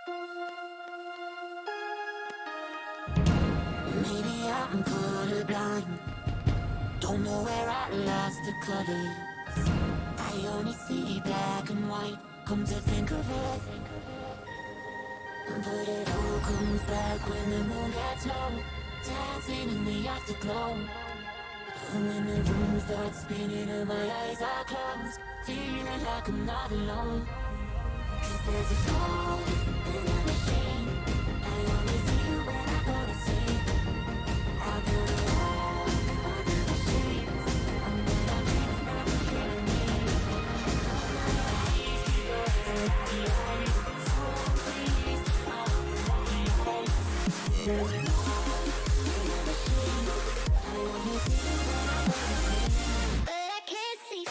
Maybe I'm colorblind. Don't know where I lost the colors. I only see black and white, come to think of it. But it all comes back when the moon gets low, dancing in the afterglow. And when the room starts spinning and my eyes are closed, feeling like I'm not alone. 'Cause there's a ghost in the machine. I only see you when I go to sleep. I build a wall under the sheets, and then I'm dreaming that you're killing me. Close my eyes, because I be eyes. So please, I won't be home. There's a ghost in the machine. I only see you when I go to sleep, but I can't sleep.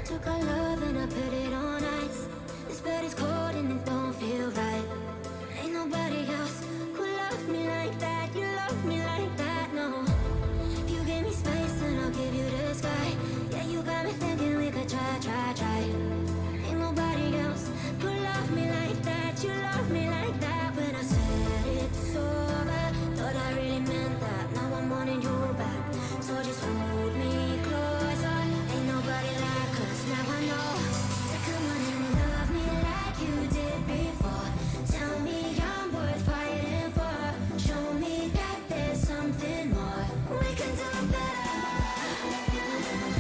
Took our love and I put it on ice. This bed is cold and it don't feel right. Ain't nobody else who loves me like that. You love me like that, no. If you give me space and I'll give you the sky. Yeah, you got me thinking we could try. Ain't nobody else who love me like that. You love me like that. When I said it's over, thought I really meant that. Now I'm wanting you back, so just hold me closer. Ain't nobody like us. Now I know. So come on and love me like you did before. Tell me I'm worth fighting for. Show me that there's something more. We can do better.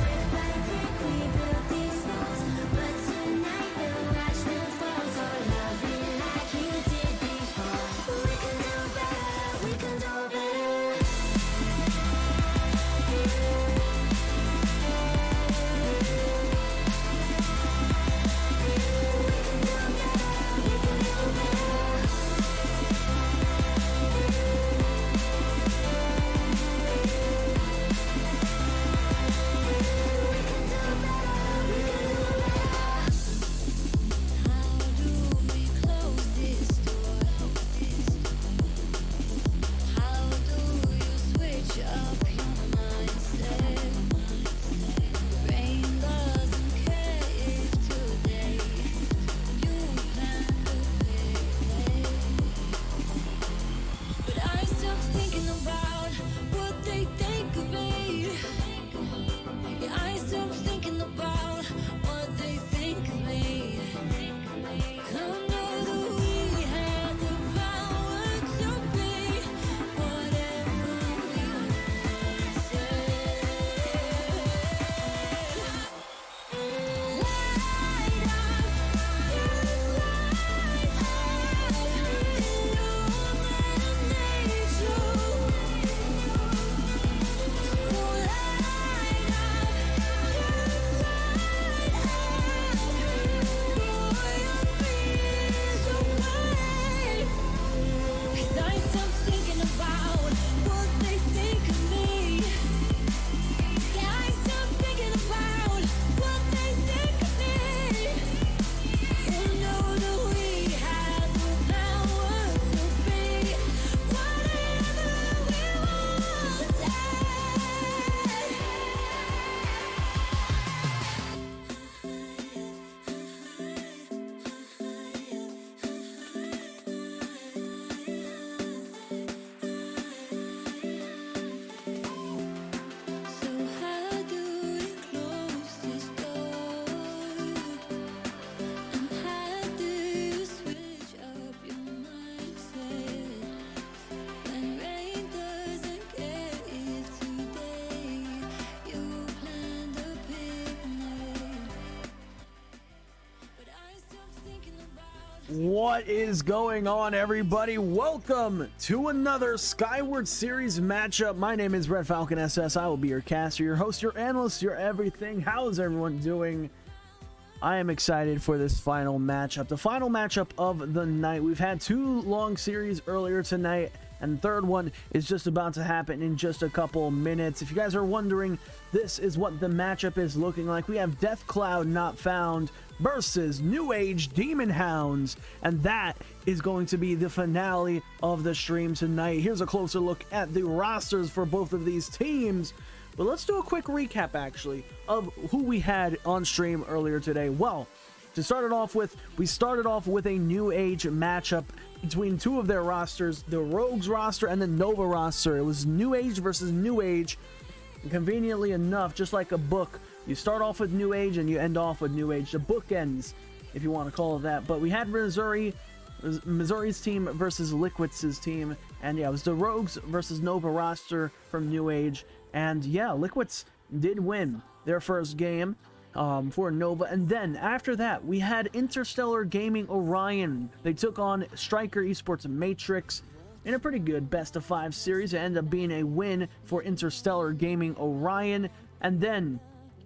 Brick by brick we built these walls, but tonight we'll watch them fall. So love me like you did before. We can do better. We can do better. What is going on, everybody? Welcome to another Skyward Series matchup. My name is Red Falcon SS. I will be your caster, your host, your analyst, your everything. How is everyone doing? I am excited for this final matchup, the final matchup of the night. We've had two long series earlier tonight, and the third one is just about to happen in just a couple minutes. If you guys are wondering, this is what the matchup is looking like. We have Death Cloud Not Found versus New Age Demonhounds, and that is going to be the finale of the stream tonight. Here's a closer look at the rosters for both of these teams, but let's do a quick recap actually of who we had on stream earlier today. Well, to start it off with, we started off with a New Age matchup between two of their rosters, the Rogues roster and the Nova roster. It was New Age versus New Age. And conveniently enough, just like a book, you start off with New Age and you end off with New Age. The book ends, if you want to call it that. But we had Missouri's team versus Liquid's team, and yeah, it was the Rogues versus Nova roster from New Age, and yeah, Liquid's did win their first game for Nova. And then after that, we had Interstellar Gaming Orion. They took on Striker Esports Matrix in a pretty good best of 5 series. It ended up being a win for Interstellar Gaming Orion. And then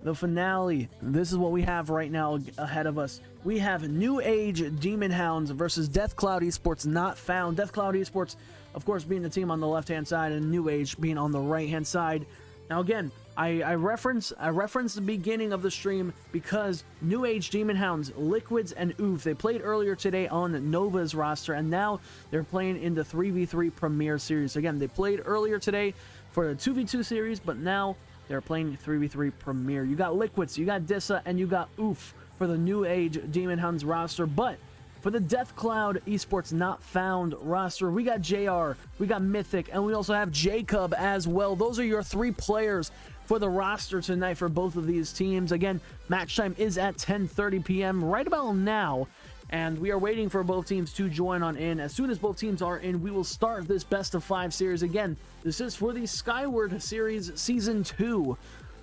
the finale. This is what we have right now ahead of us. We have New Age Demonhounds versus Death Cloud Esports Not Found. Death Cloud Esports, of course, being the team on the left-hand side, and New Age being on the right-hand side. Now again, I reference the beginning of the stream because New Age Demonhounds, Liquids, and Oof, they played earlier today on Nova's roster, and now they're playing in the 3v3 Premier Series. Again, they played earlier today for the 2v2 series, but now they're playing 3v3 Premier. You got Liquids, you got Dissa, and you got Oof for the New Age Demonhounds roster. But for the Death Cloud Esports Not Found roster, we got JR, we got Mythic, and we also have Jacob as well. Those are your 3 players for the roster tonight for both of these teams. Again, match time is at 10:30 p.m. right about now, and we are waiting for both teams to join on in. As soon as both teams are in, we will start this best of 5 series. Again, this is for the Skyward Series Season 2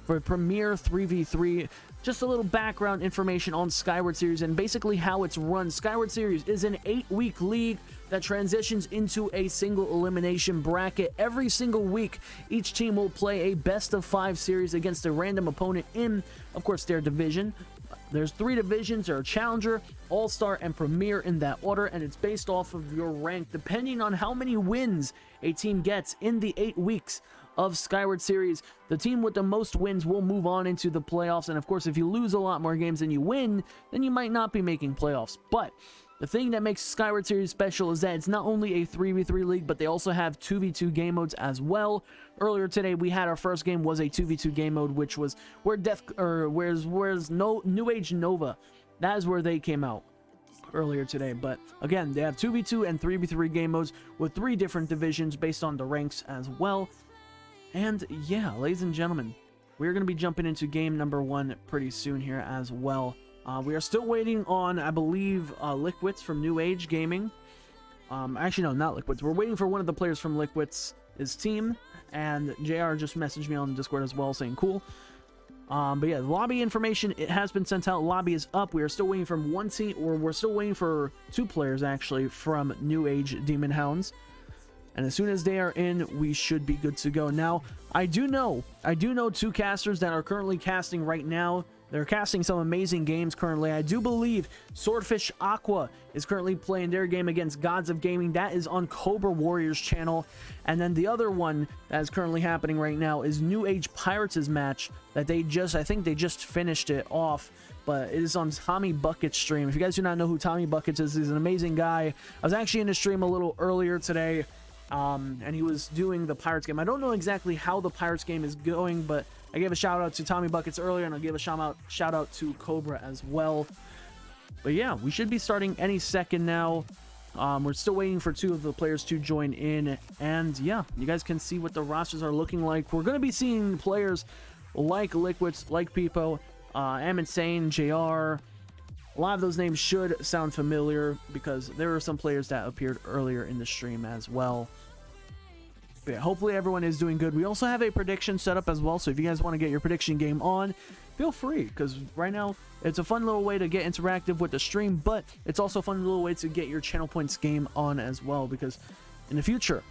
for Premier 3v3. Just a little background information on Skyward Series and basically how it's run. Skyward Series is an 8-week league that transitions into a single elimination bracket. Every single week, each team will play a best of 5 series against a random opponent in, of course, their division. There's 3 divisions. There are Challenger, All-Star, and Premier in that order, and it's based off of your rank depending on how many wins a team gets in the 8 weeks of Skyward Series. The team with the most wins will move on into the playoffs, and of course, if you lose a lot more games than you win, then you might not be making playoffs. But the thing that makes Skyward Series special is that it's not only a 3v3 league, but they also have 2v2 game modes as well. Earlier today, we had our first game was a 2v2 game mode, which was where's New Age Nova. That is where they came out earlier today. But again, they have 2v2 and 3v3 game modes with 3 different divisions based on the ranks as well. And yeah, ladies and gentlemen, we're going to be jumping into game number 1 pretty soon here as well. We are still waiting on, I believe, Liquids from New Age Gaming. Actually, no, not Liquids. We're waiting for one of the players from Liquids' team, and JR just messaged me on Discord as well saying cool. But yeah, the lobby information, it has been sent out. Lobby is up. We are still waiting from one team, or we're still waiting for 2 players actually from New Age Demonhounds. And as soon as they are in, we should be good to go. Now, I do know 2 casters that are currently casting right now. They're casting some amazing games currently. I do believe Swordfish Aqua is currently playing their game against Gods of Gaming. That is on Cobra Warriors channel. And then the other one that is currently happening right now is New Age Pirates' match that I think they just finished it off. But it is on Tommy Bucket's stream. If you guys do not know who Tommy Buckets is, he's an amazing guy. I was actually in the stream a little earlier today. And he was doing the Pirates game. I don't know exactly how the Pirates game is going, but I gave a shout out to Tommy Buckets earlier, and I'll give a shout out to Cobra as well. But yeah, we should be starting any second now. We're still waiting for 2 of the players to join in, and yeah, you guys can see what the rosters are looking like. We're going to be seeing players like Liquids, like Peepo, Am Insane, JR. A lot of those names should sound familiar because there are some players that appeared earlier in the stream as well. But yeah, hopefully everyone is doing good. We also have a prediction set up as well, so if you guys want to get your prediction game on, feel free, because right now it's a fun little way to get interactive with the stream, but it's also a fun little way to get your channel points game on as well, because in the future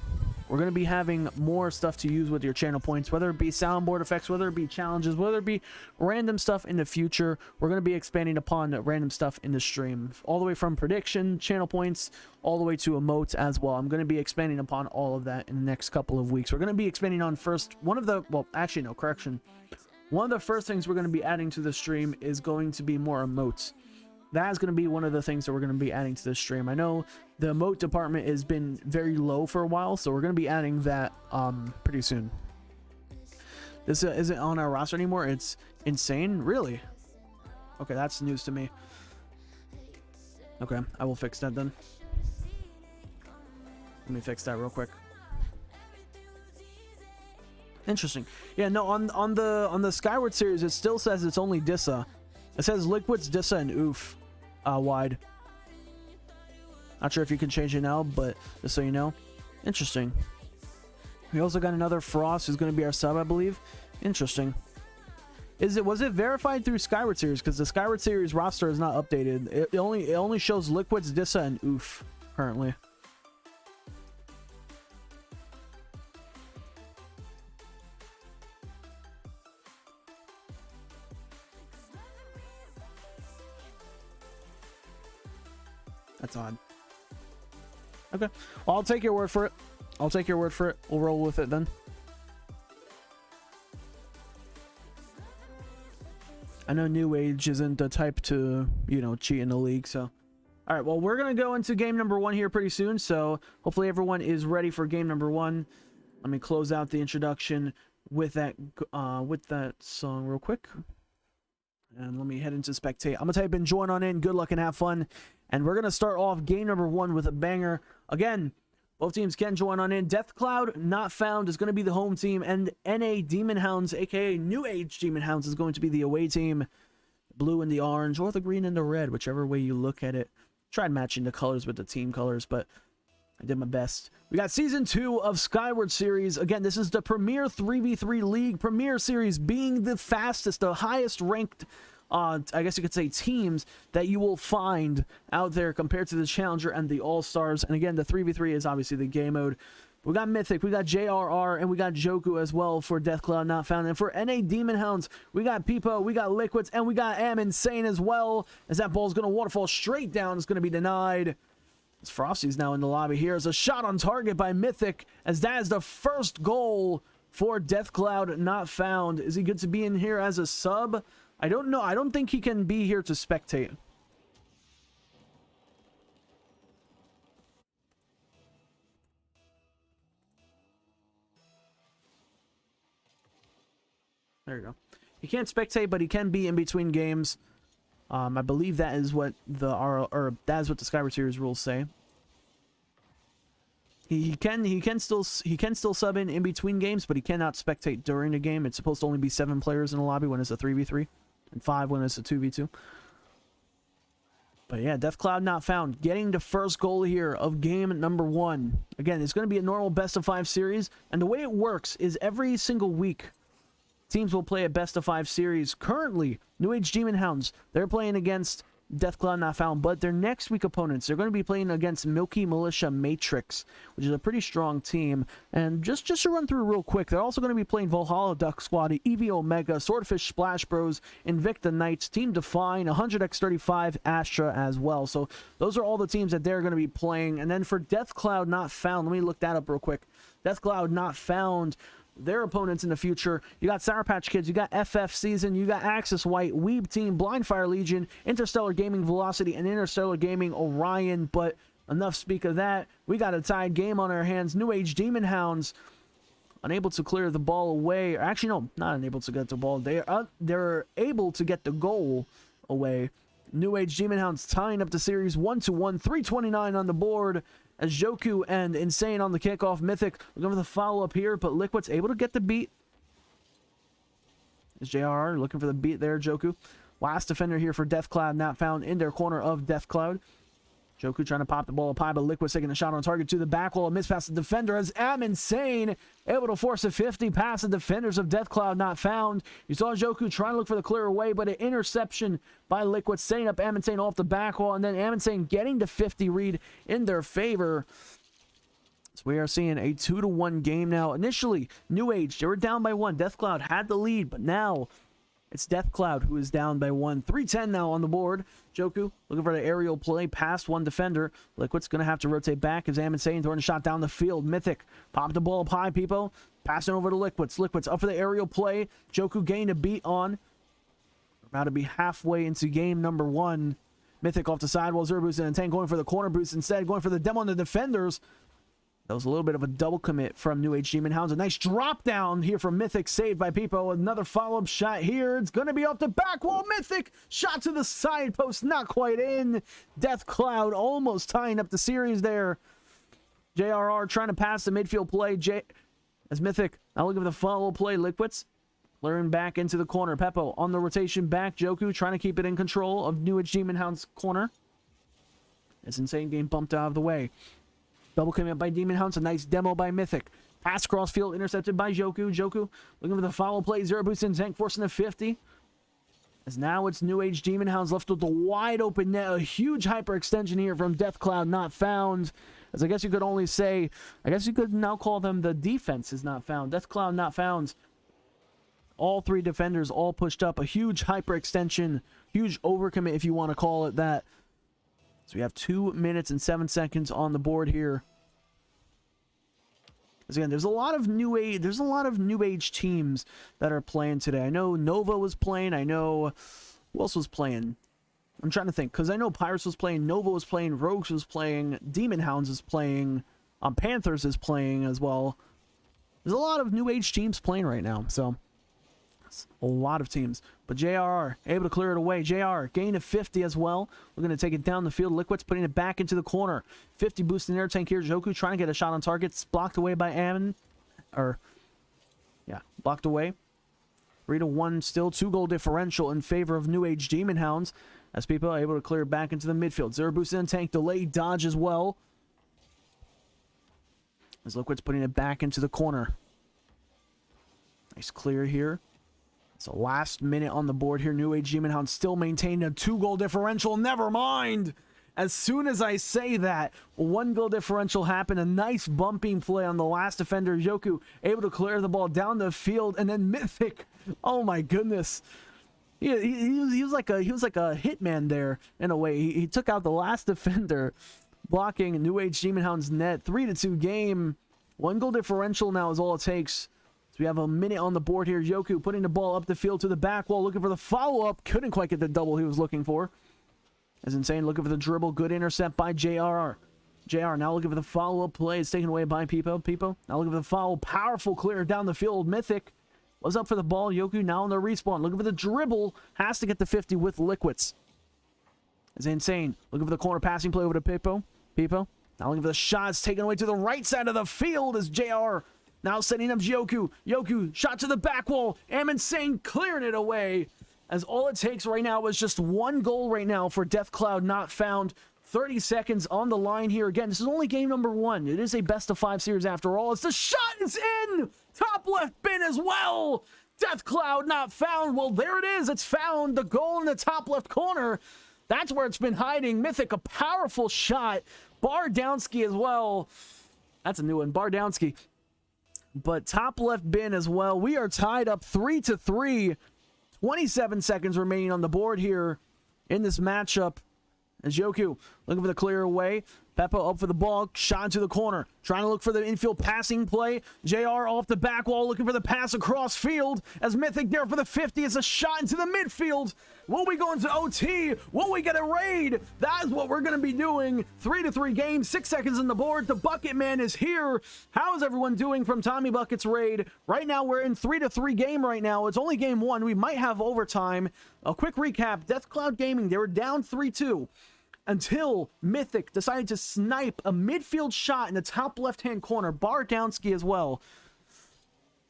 we're going to be having more stuff to use with your channel points, whether it be soundboard effects, whether it be challenges, whether it be random stuff in the future. We're going to be expanding upon random stuff in the stream, all the way from prediction, channel points, all the way to emotes as well. I'm going to be expanding upon all of that in the next couple of weeks. We're going to be expanding on one of the first things we're going to be adding to the stream is going to be more emotes. That is going to be one of the things that we're going to be adding to this stream. I know the emote department has been very low for a while, so we're going to be adding that pretty soon. This isn't on our roster anymore. It's insane, really. Okay, that's news to me. Okay, I will fix that then. Let me fix that real quick. Interesting. Yeah, no, on the Skyward series, it still says it's only Dissa. It says Liquids, Dissa, and Oof wide. Not sure if you can change it now, but just so you know. Interesting. We also got another Frost who's going to be our sub, I believe. Interesting. Was it verified through Skyward series? Because the Skyward series roster is not updated. It only shows Liquids, Dissa, and Oof currently. That's odd. Okay. Well, I'll take your word for it. I'll take your word for it. We'll roll with it then. I know New Age isn't the type to, you know, cheat in the league, so. All right, well, we're going to go into game number 1 here pretty soon, so hopefully everyone is ready for game number 1. Let me close out the introduction with that song real quick. And let me head into spectate. I'm going to type in join on in. Good luck and have fun. And we're going to start off game number 1 with a banger. Again, both teams can join on in. Deathcloud, not found, is going to be the home team. And NA Demonhounds, a.k.a. New Age Demonhounds, is going to be the away team. Blue and the orange, or the green and the red, whichever way you look at it. Tried matching the colors with the team colors, but I did my best. We got Season 2 of Skyward Series. Again, this is the Premier 3v3 League. Premier Series being the fastest, the highest ranked, I guess you could say, teams that you will find out there compared to the Challenger and the All-Stars. And again, the 3v3 is obviously the game mode. We got Mythic, we got JRR, and we got Joku as well for Deathcloud Not Found. And for NA Demonhounds, we got Peepo, we got Liquids, and we got Am Insane as well. As that ball's going to waterfall straight down, it's going to be denied. As Frosty's now in the lobby here. As a shot on target by Mythic, as that is the first goal for Deathcloud Not Found. Is he good to be in here as a sub? I don't know. I don't think he can be here to spectate. There you go. He can't spectate, but he can be in between games. I believe that is what the Skyward Series rules say. He can still sub in between games, but he cannot spectate during the game. It's supposed to only be 7 players in the lobby when it's a 3v3, and 5 when it's a 2v2. But yeah, Deathcloud Not Found getting the first goal here of game number 1. Again, it's going to be a normal best of 5 series, and the way it works is every single week teams will play a best of 5 series. Currently, New Age Demonhounds, they're playing against Deathcloud Not Found, but their next week opponents, they're going to be playing against Milky Militia Matrix, which is a pretty strong team. And just to run through real quick, they're also going to be playing Valhalla Duck Squad, EV Omega, Swordfish Splash Bros, Invicta Knights, Team Define, 100x35 Astra as well. So those are all the teams that they're going to be playing. And then for Deathcloud Not Found, let me look that up real quick. Deathcloud Not Found, their opponents in the future, you got Sour Patch Kids, you got FF Season, you got Axis White, Weeb Team, Blindfire Legion, Interstellar Gaming Velocity, and Interstellar Gaming Orion. But enough speak of that. We got a tied game on our hands. New Age Demonhounds unable to clear the ball away. Or actually, no, not unable to get the ball. They're able to get the goal away. New Age Demonhounds tying up the series 1-1, 3:29 on the board. As Joku and Insane on the kickoff. Mythic looking for the follow-up here, but Liquid's able to get the beat. Is JRR looking for the beat there, Joku. Last defender here for Deathcloud Not Found in their corner of Deathcloud. Joku trying to pop the ball up high, but Liquid's taking a shot on target to the back wall. A miss past the defender as Am Insane able to force a 50 past the defenders of Deathcloud Not Found. You saw Joku trying to look for the clear away, but an interception by Liquid, setting up Am Insane off the back wall, and then Am Insane getting the 50 read in their favor. So we are seeing a 2-1 game now. Initially, New Age, they were down by 1. Deathcloud had the lead, but now it's Deathcloud who is down by 1. 3:10 now on the board. Joku looking for the aerial play past one defender. Liquid's going to have to rotate back as Am Insane throwing a shot down the field. Mythic pop the ball up high, people. Passing over to Liquids. Liquids up for the aerial play. Joku gained a beat on. We're about to be halfway into game number 1. Mythic off the sidewall. Zerboos and Tank going for the corner boost instead. Going for the demo on the defenders. That was a little bit of a double commit from New Age Demonhounds. A nice drop down here from Mythic, saved by Peepo. Another follow-up shot here. It's going to be off the back wall. Mythic shot to the side post, not quite in. Deathcloud almost tying up the series there. JRR trying to pass the midfield play. As Mythic, now looking for the follow play. Liquids clearing back into the corner. Peppo on the rotation back. Joku trying to keep it in control of New Age Demonhounds' corner. As Insane getting bumped out of the way. Double coming up by Demonhounds. A nice demo by Mythic. Pass cross field intercepted by Joku. Joku looking for the follow play. Zero boost in Tank forcing the 50. As now it's New Age Demonhounds left with the wide open net. A huge hyperextension here from Deathcloud not found. As I guess you could only say, I guess you could now call them the defense is not found. Deathcloud not found. All three defenders all pushed up. A huge hyperextension. Huge overcommit if you want to call it that. So we have 2 minutes and 7 seconds on the board here. Because again, there's a lot of new age teams that are playing today. I know Nova was playing. I know who else was playing. I'm trying to think because I know Pirates was playing, Nova was playing, Rogues was playing, Demonhounds is playing, Panthers is playing as well. There's a lot of new age teams playing right now, so a lot of teams. But JR able to clear it away. JR gain of 50 as well. We're going to take it down the field. Liquids putting it back into the corner. 50 boost in air tank here. Joku trying to get a shot on targets. Blocked away by Ammon. Blocked away. 3-1 still. 2-goal differential in favor of New Age Demonhounds. As people are able to clear back into the midfield. Zero boost in tank. Delay dodge as well. As Liquids putting it back into the corner. Nice clear here. So last minute on the board here. New Age Demonhounds still maintained a 2-goal differential. Never mind. As soon as I say that, a 1-goal differential happened. A nice bumping play on the last defender. Joku able to clear the ball down the field. And then Mythic. Oh my goodness. He was like a hitman there in a way. He took out the last defender, blocking New Age Demonhounds net. 3-2 game. 1-goal differential now is all it takes. So we have a minute on the board here. Joku putting the ball up the field to the back wall, looking for the follow-up. Couldn't quite get the double he was looking for. As Insane looking for the dribble. Good intercept by JR. JR now looking for the follow-up play. It's taken away by Peepo. Peepo now looking for the follow. Powerful clear down the field. Mythic was up for the ball. Joku now on the respawn. Looking for the dribble. Has to get the 50 with Liquids. As Insane looking for the corner passing play over to Peepo. Peepo now looking for the shots. Taken away to the right side of the field as JR now setting up Joku. Joku, shot to the back wall. Insane clearing it away. As all it takes right now is just 1 goal right now for Deathcloud not found. 30 seconds on the line here. Again, this is only game number 1. It is a best-of-5 series after all. It's the shot. It's in. Top left bin as well. Deathcloud not found. Well, there it is. It's found. The goal in the top left corner. That's where it's been hiding. Mythic, a powerful shot. Bardowski as well. That's a new one. Bardowski. But top left bin as well. We are tied up 3-3. 27 seconds remaining on the board here in this matchup. As Joku looking for the clear away. Peppo up for the ball. Shot into the corner. Trying to look for the infield passing play. JR off the back wall looking for the pass across field. As Mythic there for the 50. It's a shot into the midfield. Will we go into OT? Will we get a raid? That is what we're going to be doing. 3-3 games. 6 seconds on the board. The Bucket Man is here. How is everyone doing from Tommy Bucket's raid? Right now we're in 3-3 game right now. It's only game 1. We might have overtime. A quick recap. Deathcloud Gaming, they were down 3-2. Until Mythic decided to snipe a midfield shot in the top left-hand corner. Bardowski as well.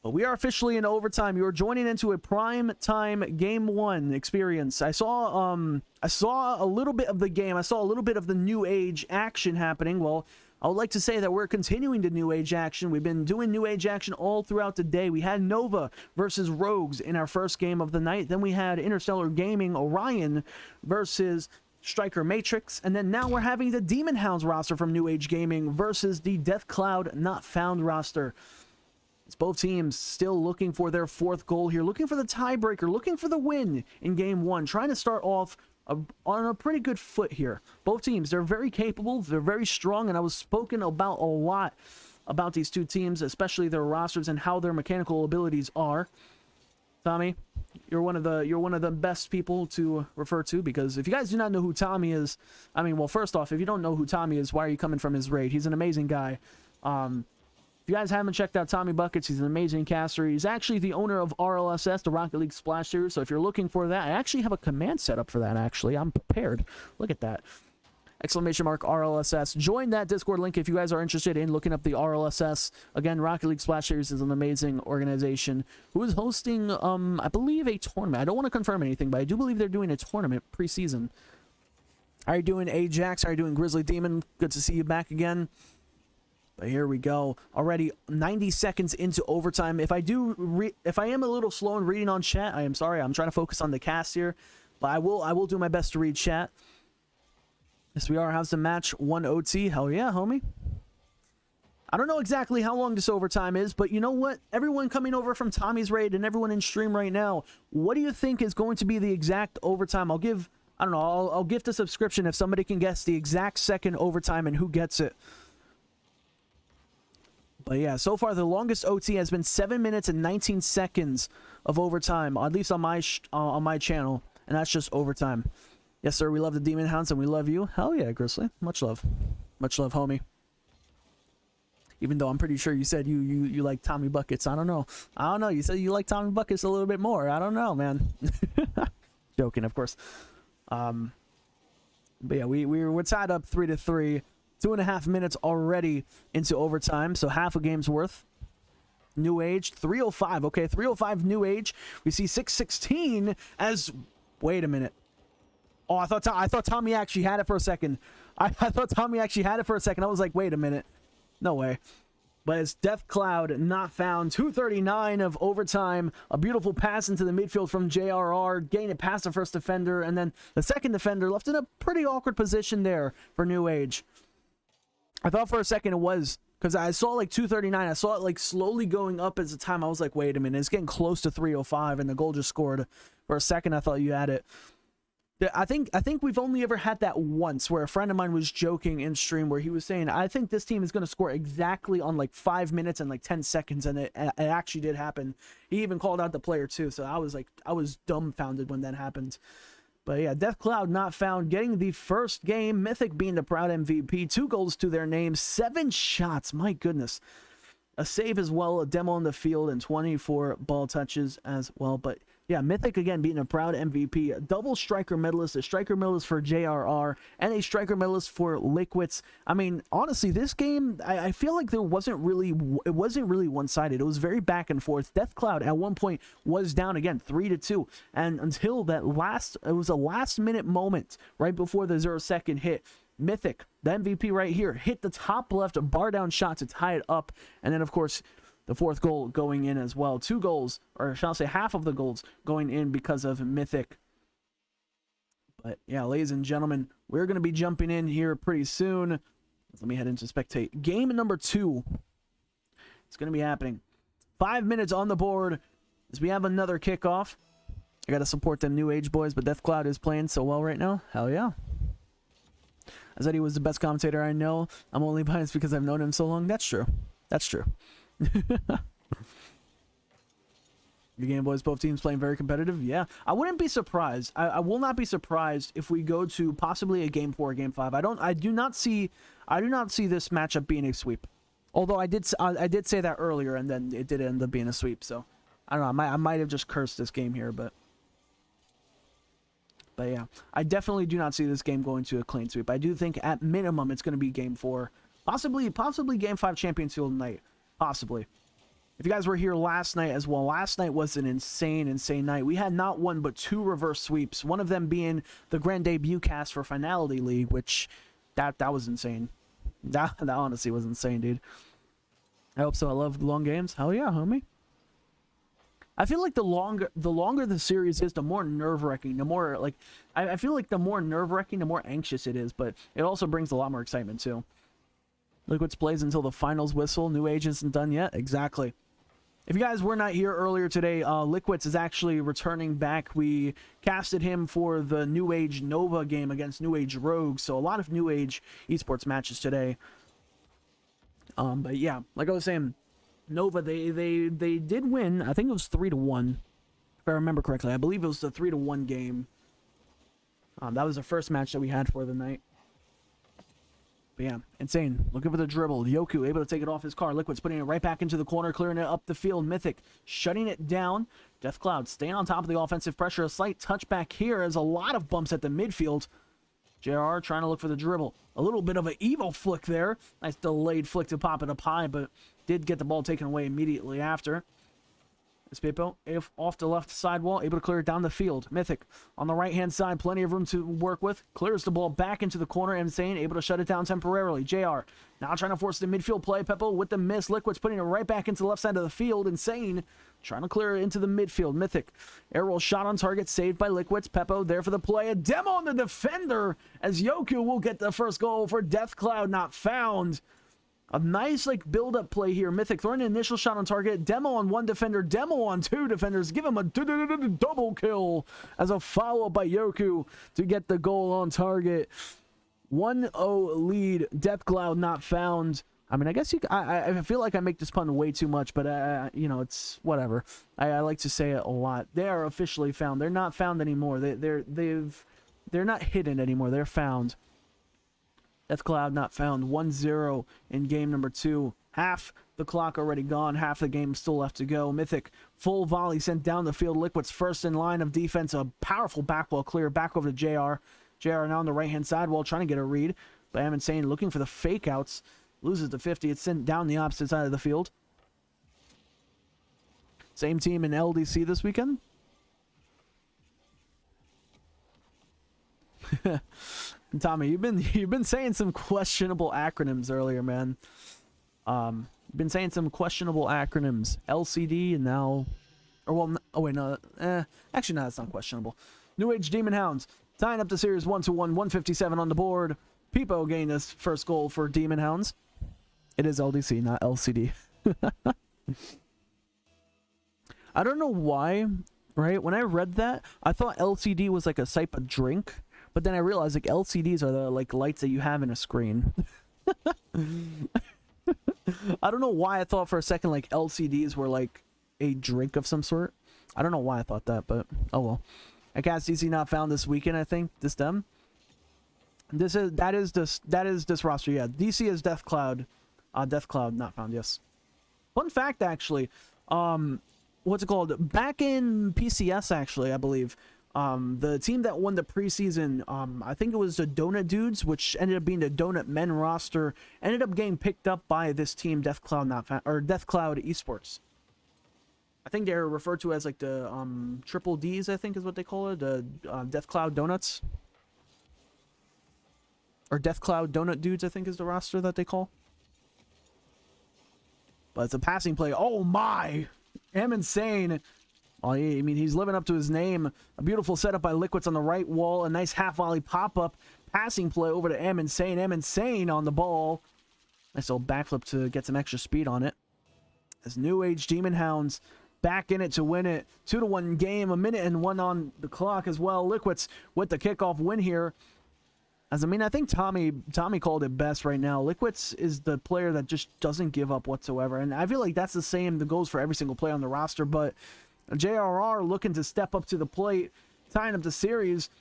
But we are officially in overtime. You are joining into a prime time game 1 experience. I saw a little bit of the game. I saw a little bit of the new age action happening. Well, I would like to say that we're continuing the new age action. We've been doing new age action all throughout the day. We had Nova versus Rogues in our first game of the night. Then we had Interstellar Gaming Orion versus Striker Matrix, and then now we're having the Demonhounds roster from New Age Gaming versus the Deathcloud Not Found roster. It's both teams still looking for their 4th goal here, looking for the tiebreaker, looking for the win in game 1, trying to start off on a pretty good foot here. Both teams, they're very capable, they're very strong, and I was spoken about a lot about these two teams, especially their rosters and how their mechanical abilities are. Tommy, you're one of the best people to refer to, because if you guys do not know who Tommy is, I mean, well, first off, if you don't know who Tommy is, why are you coming from his raid? He's an amazing guy. If you guys haven't checked out Tommy Buckets, he's an amazing caster. He's actually the owner of RLSS, the Rocket League Splash Series. So if you're looking for that, I actually have a command set up for that, actually. I'm prepared. Look at that. exclamation mark RLSS. Join that Discord link if you guys are interested in looking up the RLSS. Again, Rocket League Splash Series is an amazing organization who is hosting, I believe, a tournament. I don't want to confirm anything, but I do believe they're doing a tournament preseason. How are you doing, Ajax? How are you doing, Grizzly Demon? Good to see you back again. But here we go. Already 90 seconds into overtime. If I am a little slow in reading on chat, I am sorry. I'm trying to focus on the cast here, but I will do my best to read chat. Yes, we are. How's the match? 1 OT. Hell yeah, homie. I don't know exactly how long this overtime is, but you know what? Everyone coming over from Tommy's Raid and everyone in stream right now, what do you think is going to be the exact overtime? I don't know. I'll gift a subscription if somebody can guess the exact second overtime and who gets it. But yeah, so far the longest OT has been 7 minutes and 19 seconds of overtime, at least on my channel, and that's just overtime. Yes, sir. We love the Demonhounds and we love you. Hell yeah, Grizzly. Much love, homie. Even though I'm pretty sure you said you like Tommy Buckets. I don't know. You said you like Tommy Buckets a little bit more. I don't know, man. Joking, of course. But yeah, we're tied up 3-3. 2.5 minutes already into overtime, so half a game's worth. New Age 305. Okay, 305 New Age. We see 616 as. Wait a minute. Oh, I thought Tommy actually had it for a second. I thought Tommy actually had it for a second. I was like, wait a minute. No way. But it's Death Cloud not found. 2:39 of overtime. A beautiful pass into the midfield from JRR. Getting it past the first defender. And then the second defender left in a pretty awkward position there for New Age. I thought for a second it was, because I saw like 2:39. I saw it like slowly going up as the time. I was like, wait a minute. It's getting close to 3:05 and the goal just scored. For a second, I thought you had it. I think we've only ever had that once, where a friend of mine was joking in stream where he was saying, I think this team is going to score exactly on like 5 minutes and like 10 seconds. And it actually did happen. He even called out the player too. So I was dumbfounded when that happened. But yeah, Death Cloud not found, getting the first game. Mythic being the proud MVP. 2 goals to their name. 7 shots. My goodness. A save as well. A demo on the field and 24 ball touches as well. But yeah, Mythic again being a proud MVP. A double striker medalist. A striker medalist for JRR. And a striker medalist for Liquids. I mean, honestly, this game, I feel like it wasn't really one-sided. It was very back and forth. Death Cloud at one point was down again, 3-2. And until it was a last-minute moment right before the 0-second hit. Mythic, the MVP right here, hit the top left bar down shot to tie it up. And then, of course, the 4th goal going in as well. 2 goals, or shall I say half of the goals going in because of Mythic. But yeah, ladies and gentlemen, we're going to be jumping in here pretty soon. Let me head into spectate. Game number 2. It's going to be happening. 5 minutes on the board as we have another kickoff. I got to support them New Age boys, but Death Cloud is playing so well right now. Hell yeah. I said he was the best commentator I know. I'm only biased because I've known him so long. That's true. That's true. Good game, boys. Both teams playing very competitive. Yeah, I wouldn't be surprised. I will not be surprised if we go to possibly a game 4, game 5. I do not see this matchup being a sweep. Although I did say that earlier, and then it did end up being a sweep. So I don't know. I might have just cursed this game here, but yeah, I definitely do not see this game going to a clean sweep. I do think at minimum it's going to be game 4, possibly game 5 Champions Field night. Possibly. If you guys were here last night as well, last night was an insane night. We had not one but 2 reverse sweeps. One of them being the grand debut cast for Finality League, which that was insane. That honestly was insane, dude. I hope so. I love long games. Hell yeah, homie. I feel like the longer the series is, the more nerve-wracking, the more like I feel like the more nerve-wracking, the more anxious it is, but it also brings a lot more excitement too. Liquids plays until the finals whistle. New Age isn't done yet. Exactly. If you guys were not here earlier today, Liquids is actually returning back. We casted him for the New Age Nova game against New Age Rogue. So a lot of New Age esports matches today. But yeah, like I was saying, Nova, they did win. I think it was 3-1, if I remember correctly. I believe it was the 3-1 game. That was the first match that we had for the night. But yeah, insane. Looking for the dribble. Yoku able to take it off his car. Liquids putting it right back into the corner, clearing it up the field. Mythic shutting it down. Death Cloud staying on top of the offensive pressure. A slight touchback here as a lot of bumps at the midfield. JR trying to look for the dribble. A little bit of an evil flick there. Nice delayed flick to pop it up high, but did get the ball taken away immediately after. Espepo off the left side wall, able to clear it down the field. Mythic on the right-hand side, plenty of room to work with. Clears the ball back into the corner. Insane, able to shut it down temporarily. JR now trying to force the midfield play. Peppo with the miss. Liquid's putting it right back into the left side of the field. Insane trying to clear it into the midfield. Mythic, air roll shot on target, saved by Liquids. Peppo there for the play. A demo on the defender as Yoku will get the first goal for Death Cloud not found. A nice, like, build-up play here. Mythic throwing an initial shot on target. Demo on one defender. Demo on two defenders. Give him a double kill as a follow-up by Yoku to get the goal on target. 1-0 lead. Death Cloud not found. I mean, I guess I feel like I make this pun way too much, but, you know, it's whatever. I like to say it a lot. They are officially found. They're not found anymore. They're not hidden anymore. They're found. Death Cloud not found. 1-0 in game number 2. Half the clock already gone. Half the game still left to go. Mythic, full volley sent down the field. Liquid's first in line of defense. A powerful back wall clear. Back over to JR. JR now on the right-hand side wall trying to get a read. But I'm insane looking for the fake outs. Loses the 50. It's sent down the opposite side of the field. Same team in LDC this weekend. Tommy, you've been saying some questionable acronyms earlier, man. You've been saying some questionable acronyms. LCD and now, or well, oh wait, no, actually no, that's not questionable. New Age Demonhounds tying up the series 1-1, 157 on the board. Peepo gained this first goal for Demonhounds. It is LDC, not LCD. I don't know why, right? When I read that, I thought LCD was like a type of drink. But then I realized, like, LCDs are the, like, lights that you have in a screen. I don't know why I thought for a second, like, LCDs were, like, a drink of some sort. I don't know why I thought that, but, oh well. I cast DC not found this weekend, I think. That is this roster, yeah. DC is Death Cloud. Death Cloud not found, yes. Fun fact, actually. What's it called? Back in PCS, actually, I believe. The team that won the preseason, I think it was the Donut Dudes, which ended up being the Donut Men roster, ended up getting picked up by this team, Death Cloud Esports. I think they're referred to as like the Triple Ds, I think is what they call it, the Death Cloud Donuts. Or Death Cloud Donut Dudes, I think is the roster that they call. But it's a passing play. Oh my! I'm insane. I mean, he's living up to his name. A beautiful setup by Liquids on the right wall. A nice half volley pop-up passing play over to M Insane. M Insane on the ball. Nice little backflip to get some extra speed on it. As New Age Demonhounds back in it to win it. 2-1 game. A minute and 1 on the clock as well. Liquids with the kickoff win here. As I mean, I think Tommy called it best right now. Liquids is the player that just doesn't give up whatsoever. And I feel like that's the same that goes for every single player on the roster. But JRR looking to step up to the plate, tying up the series.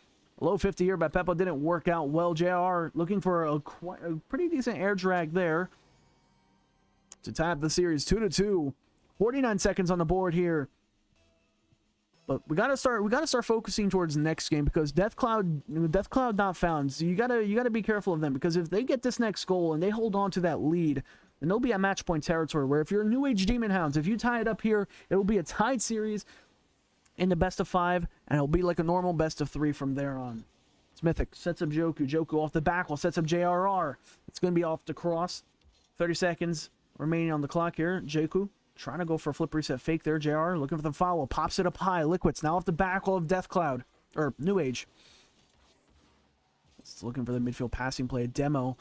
Low 50 here by Peppo didn't work out well. JR looking for a pretty decent air drag there to tie up the series 2-2. 49 seconds on the board here. But we gotta start focusing towards the next game because Death Cloud not found. So you gotta be careful of them because if they get this next goal and they hold on to that lead, and they'll be at match point territory where if you're New Age Demonhounds, if you tie it up here, it'll be a tied series in the best of 5, and it'll be like a normal best of 3 from there on. It's Mythic, sets up Joku. Joku off the back wall, sets up JRR. It's going to be off the cross. 30 seconds remaining on the clock here. Joku trying to go for a flip reset fake there. JR looking for the foul, pops it up high. Liquids now off the back wall of Death Cloud, or New Age. It's looking for the midfield passing play. Demo.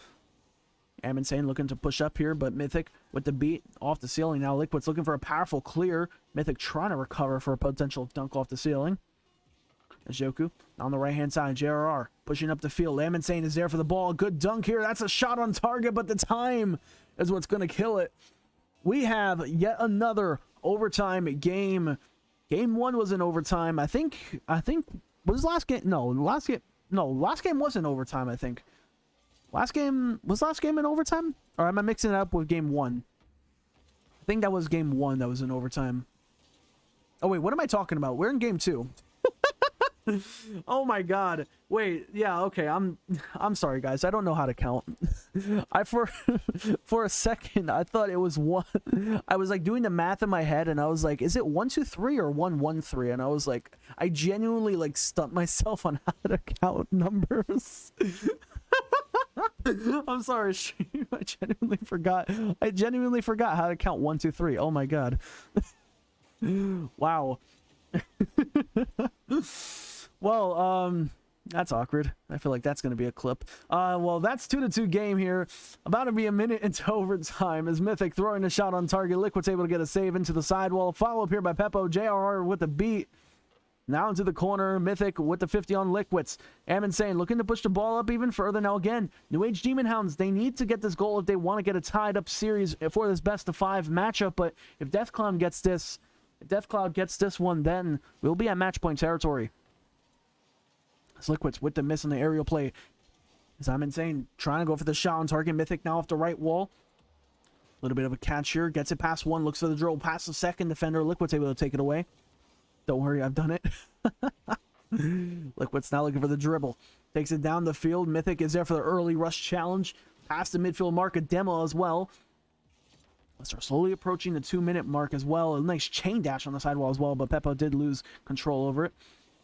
I'm insane looking to push up here, but Mythic with the beat off the ceiling. Now Liquid's looking for a powerful clear. Mythic trying to recover for a potential dunk off the ceiling. As Joku on the right-hand side. JRR pushing up the field. Am Insane is there for the ball. Good dunk here. That's a shot on target, but the time is what's going to kill it. We have yet another overtime game. Game 1 was in overtime. I think was last game. No, last game wasn't overtime, I think. Was last game in overtime? Or am I mixing it up with game 1? I think that was game 1 that was in overtime. Oh wait, what am I talking about? We're in game 2. Oh my god. Wait, yeah, okay. I'm sorry guys. I don't know how to count. I for a second I thought it was one. I was like doing the math in my head and I was like, is it 1 2 3 or 1 1 3? And I was like, I genuinely like stumped myself on how to count numbers. I'm sorry, stream. I genuinely forgot. I genuinely forgot how to count 1 2 3. Oh my god. Wow. Well, that's awkward. I feel like that's going to be a clip. Well, that's 2-2 game here. About to be a minute into overtime as Mythic throwing a shot on target. Liquid's able to get a save into the sidewall. Follow up here by Peppo. JRR with the beat. Now into the corner. Mythic with the 50 on Liquids. Insane looking to push the ball up even further. Now again, New Age Demonhounds, they need to get this goal if they want to get a tied up series for this best of 5 matchup. But if Deathcloud gets this one, then we'll be at match point territory. Liquids with the miss on the aerial play. As I'm Insane trying to go for the shot on target. Mythic now off the right wall. A little bit of a catch here. Gets it past one. Looks for the drill. Past the second defender. Liquid's able to take it away. Don't worry, I've done it. Liquid's now looking for the dribble. Takes it down the field. Mythic is there for the early rush challenge. Past the midfield mark. A demo as well. Let's start slowly approaching the 2-minute mark as well. A nice chain dash on the sidewall as well, but Peppo did lose control over it.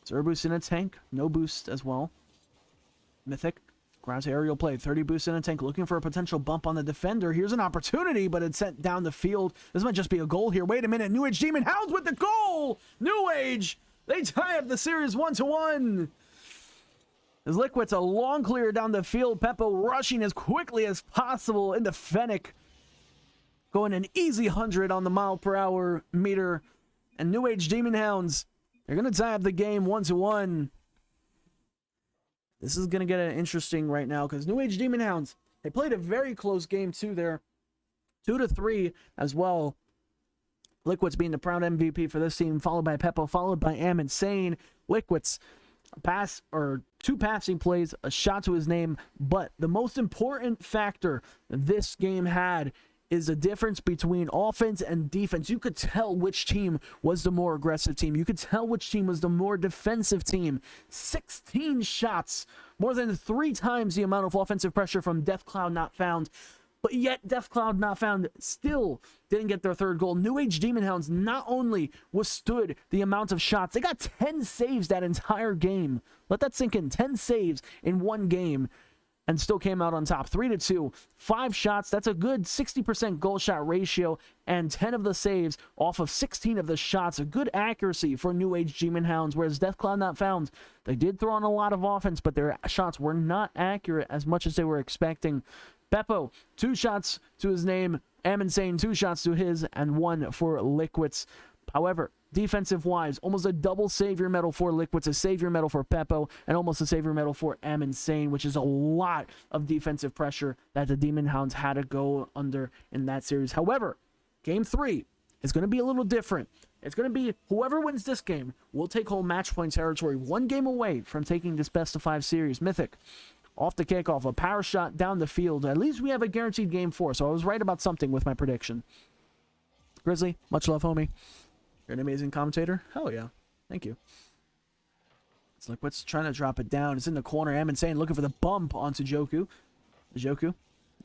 Zero boost in a tank. No boost as well. Mythic grabs aerial play. 30 boost in a tank. Looking for a potential bump on the defender. Here's an opportunity, but it's sent down the field. This might just be a goal here. Wait a minute. New Age Demonhounds with the goal! New Age! They tie up the series 1-1. As Liquid's a long clear down the field. Peppo rushing as quickly as possible into Fennec. Going an easy 100 on the mile-per-hour meter. And New Age Demonhounds, they're going to tie up the game 1-1. This is going to get interesting right now because New Age Demonhounds, they played a very close game too there. 2-3 as well. Liquids being the proud MVP for this team, followed by Peppo, followed by Insane. Liquids, two passing plays, a shot to his name, but the most important factor this game had is the difference between offense and defense. You could tell which team was the more aggressive team. You could tell which team was the more defensive team. 16 shots, more than 3 times the amount of offensive pressure from Deathcloud Not Found. But yet, Deathcloud Not Found still didn't get their third goal. New Age Demonhounds not only withstood the amount of shots, they got 10 saves that entire game. Let that sink in. 10 saves in one game. And still came out on top. 3-2, 5 shots. That's a good 60% goal shot ratio, and 10 of the saves off of 16 of the shots. A good accuracy for New Age Demonhounds, whereas Deathcloud Not Found, they did throw on a lot of offense, but their shots were not accurate as much as they were expecting. Beppo, 2 shots to his name. Insane, 2 shots to his, and 1 for Liquids. However, defensive-wise, almost a double savior medal for Liquids, a savior medal for Peppo, and almost a savior medal for Insane, which is a lot of defensive pressure that the Demonhounds had to go under in that series. However, Game 3 is going to be a little different. It's going to be whoever wins this game will take home match point territory, 1 game away from taking this best-of-5 series. Mythic, off the kickoff, a power shot down the field. At least we have a guaranteed Game 4, so I was right about something with my prediction. Grizzly, much love, homie. You're an amazing commentator. Hell yeah. Thank you. It's Liquid's trying to drop it down. It's in the corner. Insane looking for the bump onto Joku. Joku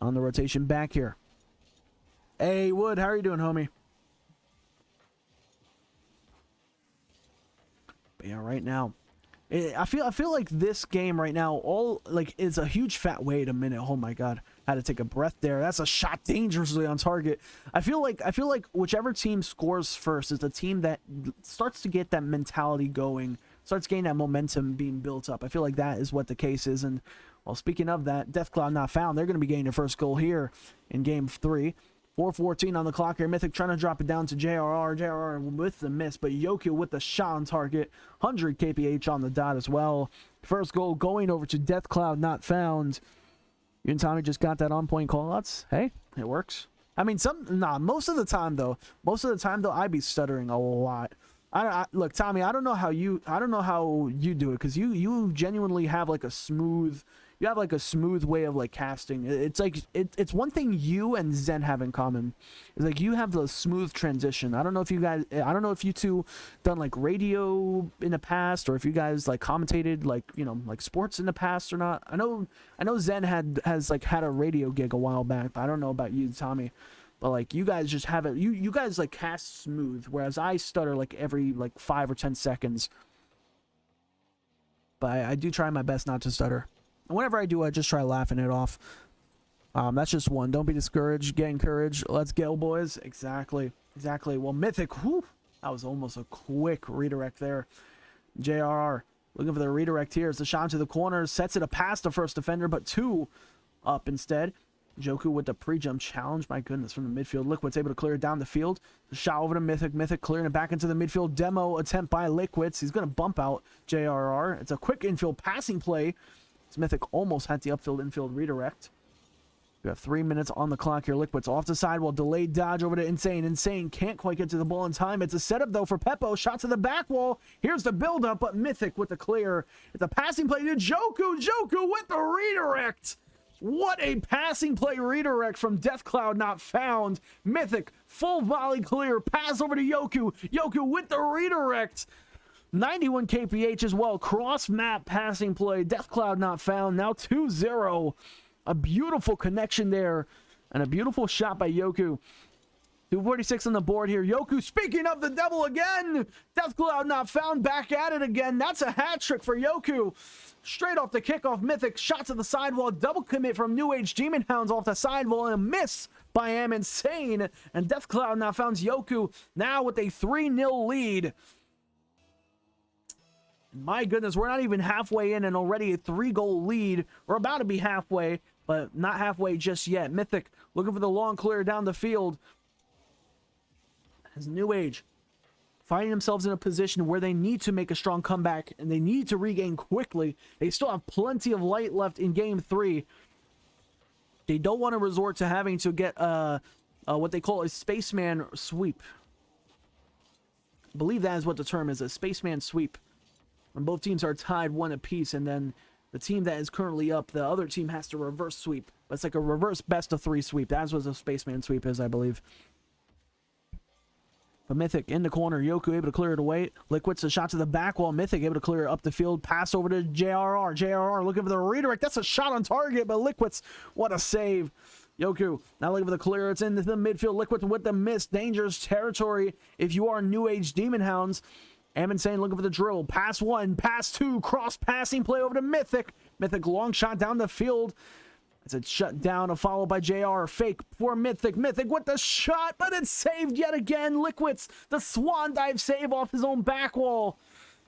on the rotation back here. Hey, Wood, how are you doing, homie? But yeah, right now, I feel like this game right now is a huge fat wait a minute. Oh my god. Had to take a breath there. That's a shot dangerously on target. I feel like whichever team scores first is the team that starts to get that mentality going, starts getting that momentum being built up. I feel like that is what the case is. And well, speaking of that, Deathcloud Not Found, they're going to be getting their first goal here in Game 3. 4:14 on the clock here. Mythic trying to drop it down to JRR. JRR with the miss, but Yoku with the shot on target. 100 kph on the dot as well. First goal going over to Deathcloud Not Found. You and Tommy just got that on-point call-outs. Hey, it works. I mean, most of the time though, I'd be stuttering a lot. Look, Tommy, I don't know how you do it, because you genuinely have like a smooth you have like a smooth way of like casting. It's like it's one thing you and Zen have in common. It's like you have the smooth transition. I don't know if you two done like radio in the past, or if you guys like commentated like, you know, like sports in the past or not. I know Zen has like had a radio gig a while back, but I don't know about you, Tommy. But like you guys just have it. You guys like cast smooth, whereas I stutter like every like 5 or 10 seconds. But I do try my best not to stutter. And whenever I do, I just try laughing it off. That's just one. Don't be discouraged. Get encouraged. Let's go, boys. Exactly. Well, Mythic. Whew, that was almost a quick redirect there. JRR looking for the redirect here. It's the shot to the corner. Sets it a pass to first defender, but 2 up instead. Joku with the pre-jump challenge. My goodness, from the midfield. Liquid's able to clear it down the field. The shot over to Mythic. Mythic clearing it back into the midfield. Demo attempt by Liquids. He's going to bump out JRR. It's a quick infield passing play. Mythic almost had the upfield infield redirect. We have 3 minutes on the clock here. Liquids off the sidewall. Delayed dodge over to Insane. Insane can't quite get to the ball in time. It's a setup though for Peppo. Shot to the back wall. Here's the build-up, but Mythic with the clear. It's a passing play to Joku. Joku with the redirect. What a passing play redirect from Deathcloud not found. Mythic, full volley clear. Pass over to Yoku. Yoku with the redirect. 91 kph as well. Cross map passing play. Deathcloud not found. Now 2-0. A beautiful connection there. And a beautiful shot by Yoku. 246 on the board here. Yoku, speaking of the devil again. Deathcloud not found. Back at it again. That's a hat trick for Yoku. Straight off the kickoff. Mythic shot to the sidewall. Double commit from New Age Demonhounds off the sidewall. And a miss by Am Insane. And Deathcloud now found Yoku. Now with a 3-0 lead. My goodness, we're not even halfway in and already a 3-goal lead. We're about to be halfway, but not halfway just yet. Mythic looking for the long clear down the field. As New Age finding themselves in a position where they need to make a strong comeback and they need to regain quickly. They still have plenty of light left in game 3. They don't want to resort to having to get what they call a spaceman sweep. I believe that is what the term is, a spaceman sweep. When both teams are tied 1 apiece, and then the team that is currently up, the other team has to reverse sweep. But it's like a reverse best-of-3 sweep. That's what a spaceman sweep is, I believe. But Mythic in the corner. Yoku able to clear it away. Liquids a shot to the back wall. Mythic able to clear it up the field. Pass over to JRR. JRR looking for the redirect. That's a shot on target, but Liquids, what a save. Yoku now looking for the clear. It's into the midfield. Liquids with the miss. Dangerous territory if you are New Age Demonhounds. Am Insane looking for the drill. Pass 1, pass 2, cross passing play over to Mythic. Mythic long shot down the field. It's a shut down, followed by JR. Fake for Mythic. Mythic with the shot, but it's saved yet again. Liquids, the swan dive save off his own back wall.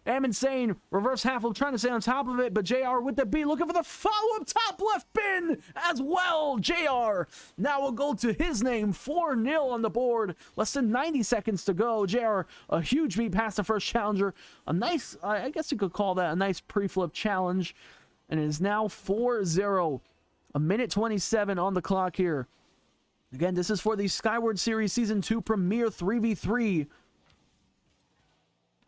Am Insane, reverse half of trying to stay on top of it, but JR with the beat, looking for the follow-up top left bin as well. JR now will go to his name, 4-0 on the board. Less than 90 seconds to go. JR, a huge beat past the first challenger. A nice, I guess you could call that a nice pre-flip challenge. And it is now 4-0. A minute 27 on the clock here. Again, this is for the Skyward Series Season 2 Premier 3v3.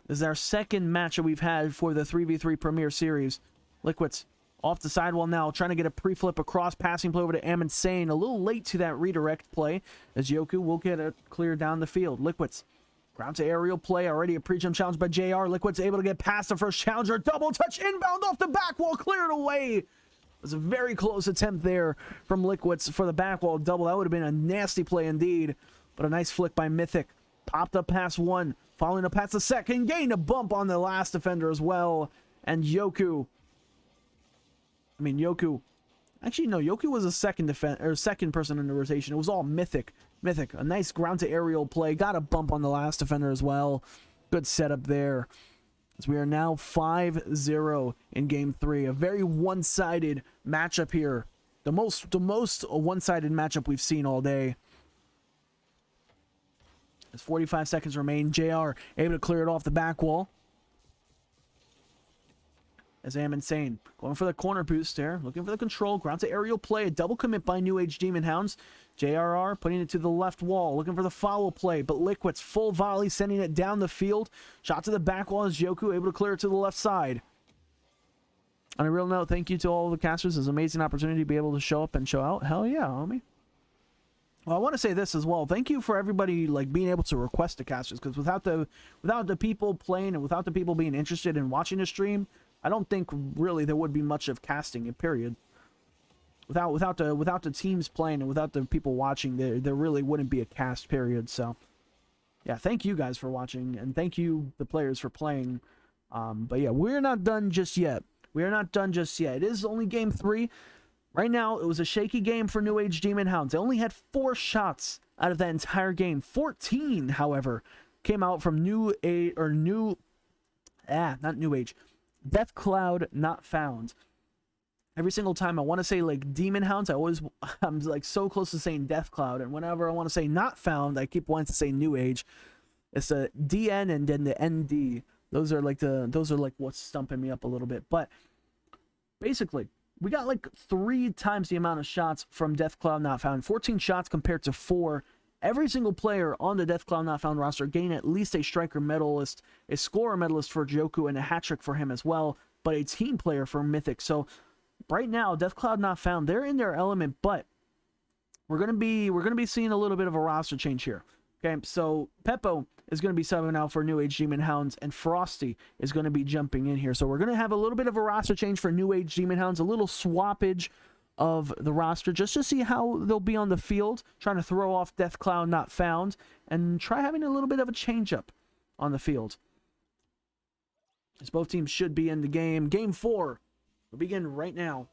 This is our second match that we've had for the 3v3 Premier Series. Liquids off the sidewall now, trying to get a pre-flip across, passing play over to Am Insane. A little late to that redirect play, as Yoku will get it clear down the field. Liquids, ground to aerial play, already a pre-jump challenge by JR. Liquids able to get past the first challenger. Double touch inbound off the back wall, cleared away. It was a very close attempt there from Liquids for the back wall double. That would have been a nasty play indeed, but a nice flick by Mythic. Popped up pass 1, following up past the second, gained a bump on the last defender as well. And Yoku, actually no, Yoku was a second person in the rotation. It was all Mythic. Mythic, a nice ground to aerial play, got a bump on the last defender as well. Good setup there. As we are now 5-0 in game 3, a very one-sided matchup here. The most one-sided matchup we've seen all day. As 45 seconds remain, JR able to clear it off the back wall. As Am Insane going for the corner boost there, looking for the control, ground to aerial play, a double commit by New Age Demonhounds. JRR putting it to the left wall, looking for the follow play, but Liquids full volley, sending it down the field. Shot to the back wall as Yoku able to clear it to the left side. On a real note, thank you to all the casters. It's an amazing opportunity to be able to show up and show out. Hell yeah, homie. Well, I want to say this as well. Thank you for everybody like being able to request the casters, because without the people playing and without the people being interested in watching the stream, I don't think really there would be much of casting. Period. Without the teams playing and without the people watching, there really wouldn't be a cast. Period. So, yeah, thank you guys for watching, and thank you the players for playing. But yeah, we're not done just yet. We are not done just yet. It is only game 3. Right now, it was a shaky game for New Age Demonhounds. They only had 4 shots out of that entire game. 14, however, came out from not New Age. Death Cloud Not Found. Every single time I want to say like Demonhounds, I'm like so close to saying Death Cloud, and whenever I want to say Not Found, I keep wanting to say New Age. It's a DN and then the ND. Those are like what's stumping me up a little bit. But basically, we got like 3 times the amount of shots from Death Cloud Not Found. 14 shots compared to 4. Every single player on the Death Cloud Not Found roster gained at least a striker medalist, a scorer medalist for Joku, and a hat trick for him as well, but a team player for Mythic. So right now, Death Cloud Not Found, they're in their element, but we're gonna be seeing a little bit of a roster change here. Okay, so Peppo is going to be subbing out for New Age Demonhounds, and Frosty is going to be jumping in here. So we're going to have a little bit of a roster change for New Age Demonhounds, a little swappage of the roster just to see how they'll be on the field, trying to throw off Death Cloud Not Found, and try having a little bit of a change-up on the field. As both teams should be in the game. Game 4 will begin right now.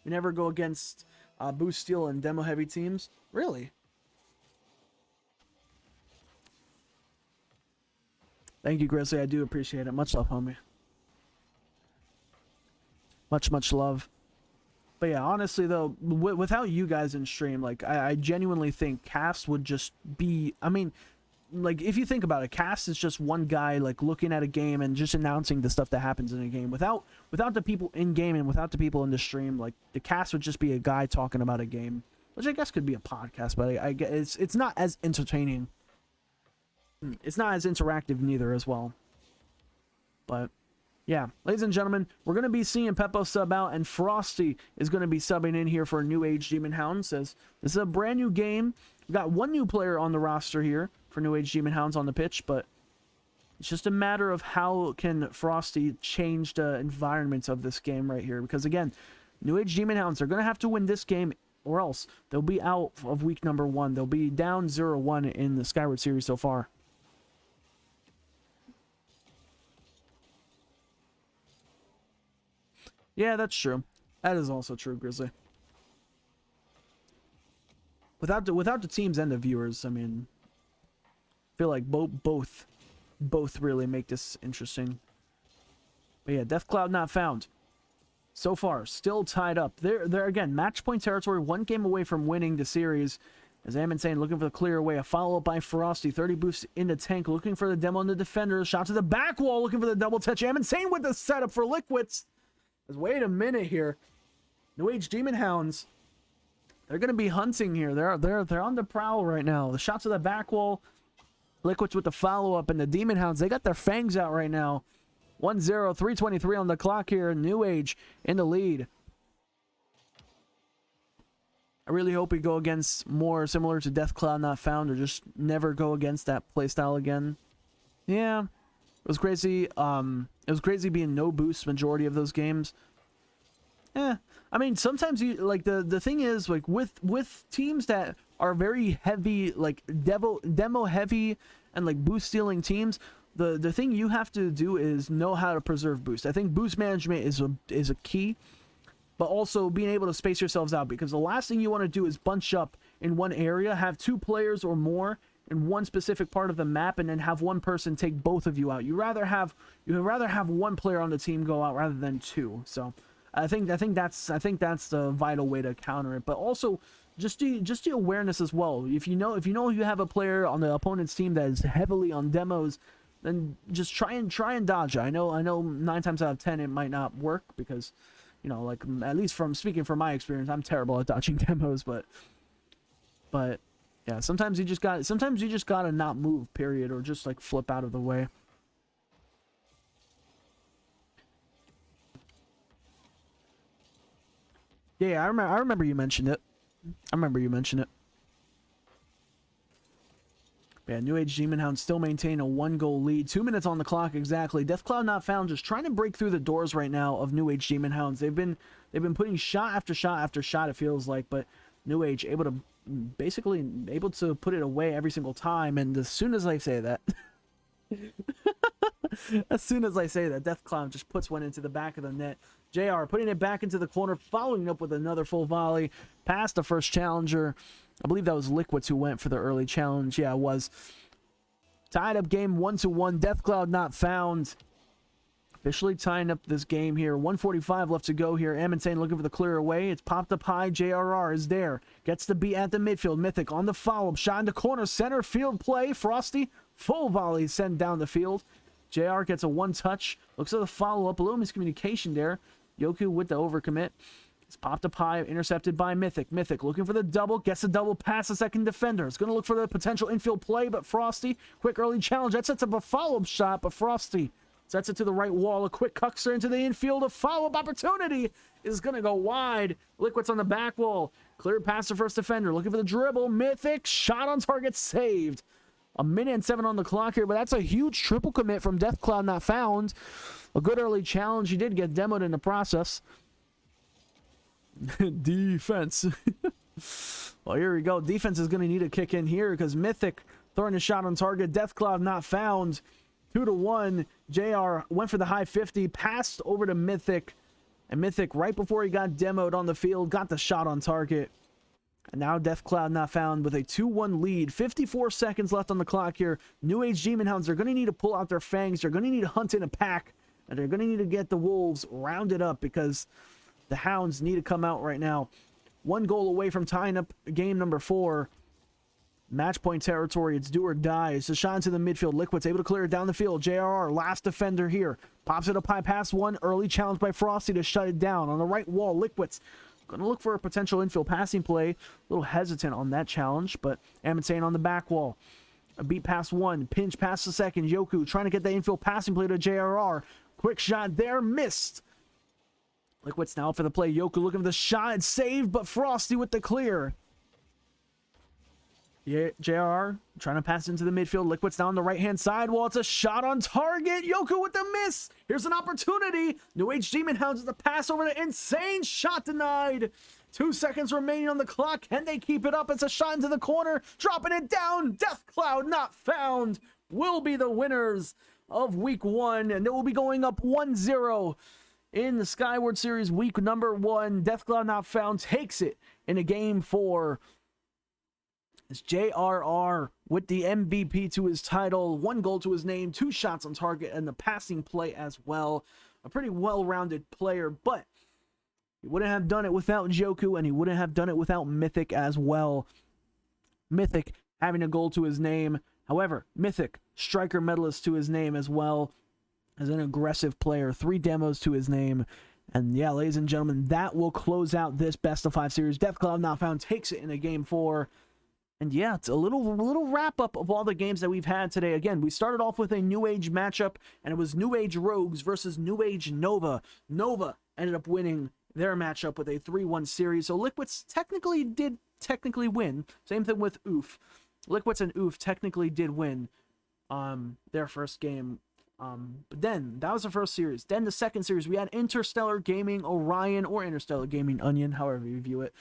We never go against Boost Steel and Demo Heavy teams. Really? Thank you, Grizzly. I do appreciate it. Much love, homie. Much love. But yeah, honestly, though, without you guys in stream, like, I genuinely think cast would just be... I mean, like, if you think about it, cast is just one guy, like, looking at a game and just announcing the stuff that happens in a game. Without the people in-game and without the people in the stream, like, the cast would just be a guy talking about a game. Which I guess could be a podcast, but I guess it's not as entertaining. It's not as interactive neither as well. But yeah, ladies and gentlemen, we're going to be seeing Peppo sub out, and Frosty is going to be subbing in here for New Age Demonhounds. Says this is a brand new game. We've got 1 new player on the roster here for New Age Demonhounds on the pitch, but it's just a matter of how can Frosty change the environment of this game right here. Because again, New Age Demonhounds are going to have to win this game, or else they'll be out of week number 1. They'll be down 0-1 in the Skyward series so far. Yeah, that's true. That is also true, Grizzly. Without the teams and the viewers, I mean, I feel like both really make this interesting. But yeah, Death Cloud Not Found. So far, still tied up. They're again, match point territory, 1 game away from winning the series. As I'm insane, looking for the clear away. A follow-up by Frosty. 30 boosts in the tank, looking for the demo on the defender. Shot to the back wall, looking for the double touch. I'm insane with the setup for Liquids. Wait a minute here. New Age Demonhounds, they're going to be hunting here. They're on the prowl right now. The shots to the back wall. Liquids with the follow-up, and the Demonhounds, they got their fangs out right now. 1-0, 3:23 on the clock here. New Age in the lead. I really hope we go against more similar to Death Cloud Not Found, or just never go against that playstyle again. Yeah. It was crazy. It was crazy being no boost majority of those games. I mean, sometimes you like the thing is like with teams that are very heavy, like demo heavy and like boost stealing teams. The thing you have to do is know how to preserve boost. I think boost management is a key, but also being able to space yourselves out, because the last thing you want to do is bunch up in one area, have 2 players or more in one specific part of the map, and then have one person take both of you out. You'd rather have 1 player on the team go out rather than 2. So I think that's the vital way to counter it. But also just the awareness as well. If you know you have a player on the opponent's team that is heavily on demos, then just try and dodge it. I know 9 times out of 10 it might not work, because like, at least from speaking from my experience, I'm terrible at dodging demos, but yeah, sometimes you just gotta not move, period, or just like flip out of the way. Yeah, I remember you mentioned it. I remember you mentioned it. Yeah, New Age Demonhounds still maintain a 1-goal lead. 2 minutes on the clock exactly. Deathcloud Not Found just trying to break through the doors right now of New Age Demonhounds. They've been putting shot after shot after shot, it feels like, but New Age basically able to put it away every single time. And as soon as I say that, Deathcloud just puts one into the back of the net. JR putting it back into the corner, following up with another full volley past the first challenger. I believe that was Liquids who went for the early challenge. Yeah, it was. Tied up game 1-1. Deathcloud Not Found. Officially tying up this game here. 1:45 left to go here. Amintane looking for the clear away. It's popped up high. JRR is there. Gets the beat at the midfield. Mythic on the follow-up. Shot into corner. Center field play. Frosty. Full volley sent down the field. JR gets a one-touch. Looks at the follow-up. A little miscommunication there. Yoku with the overcommit. It's popped up high, intercepted by Mythic. Mythic looking for the double, gets the double past the second defender. It's going to look for the potential infield play, but Frosty, quick early challenge. That sets up a follow-up shot, but Frosty sets it to the right wall. A quick cuckster into the infield. A follow-up opportunity is going to go wide. Liquids on the back wall. Cleared past the first defender. Looking for the dribble. Mythic, shot on target, saved. 1:07 on the clock here, but that's a huge triple commit from Deathcloud Not Found. A good early challenge. He did get demoed in the process. Defense. Well, here we go. Defense is going to need a kick in here because Mythic throwing a shot on target. Deathcloud Not Found. 2-1. JR went for the high 50, passed over to Mythic. And Mythic, right before he got demoed on the field, got the shot on target. And now Deathcloud Not Found with a 2-1 lead. 54 seconds left on the clock here. New Age Demonhounds are going to need to pull out their fangs. They're going to need to hunt in a pack. And they're going to need to get the Wolves rounded up because the Hounds need to come out right now. 1 goal away from tying up game number 4. Match point territory. It's do or die. It's a shot into the midfield. Liquid's able to clear it down the field. JRR, last defender here. Pops it up high past one. Early challenge by Frosty to shut it down. On the right wall, Liquid's going to look for a potential infield passing play. A little hesitant on that challenge, but Amintane on the back wall. A beat past one. Pinch past the second. Yoku trying to get the infield passing play to JRR. Quick shot there. Missed. Liquid's now for the play. Yoku looking for the shot. It's saved, but Frosty with the clear. Yeah, JR trying to pass into the midfield. Liquid's down the right-hand side. Well, it's a shot on target. Yoku with the miss. Here's an opportunity. New Age Demonhounds with the pass over the insane shot denied. 2 seconds remaining on the clock. Can they keep it up? It's a shot into the corner. Dropping it down. Deathcloud Not Found will be the winners of week 1. And they will be going up 1-0 in the Skyward Series week number 1. Deathcloud Not Found takes it in a game 4. It's JRR with the MVP to his title, 1 goal to his name, 2 shots on target, and the passing play as well. A pretty well-rounded player, but he wouldn't have done it without Joku, and he wouldn't have done it without Mythic as well. Mythic having a goal to his name. However, Mythic, striker medalist to his name as well, as an aggressive player. 3 demos to his name. And yeah, ladies and gentlemen, that will close out this best of 5 series. Deathcloud Not Found takes it in a game 4. And yeah, it's a little wrap-up of all the games that we've had today. Again, we started off with a New Age matchup, and it was New Age Rogues versus New Age Nova. Nova ended up winning their matchup with a 3-1 series, so Liquids did technically win. Same thing with Oof. Liquids and Oof technically did win their first game. But then, that was the first series. Then the second series, we had Interstellar Gaming Orion, or Interstellar Gaming Onion, however you view it,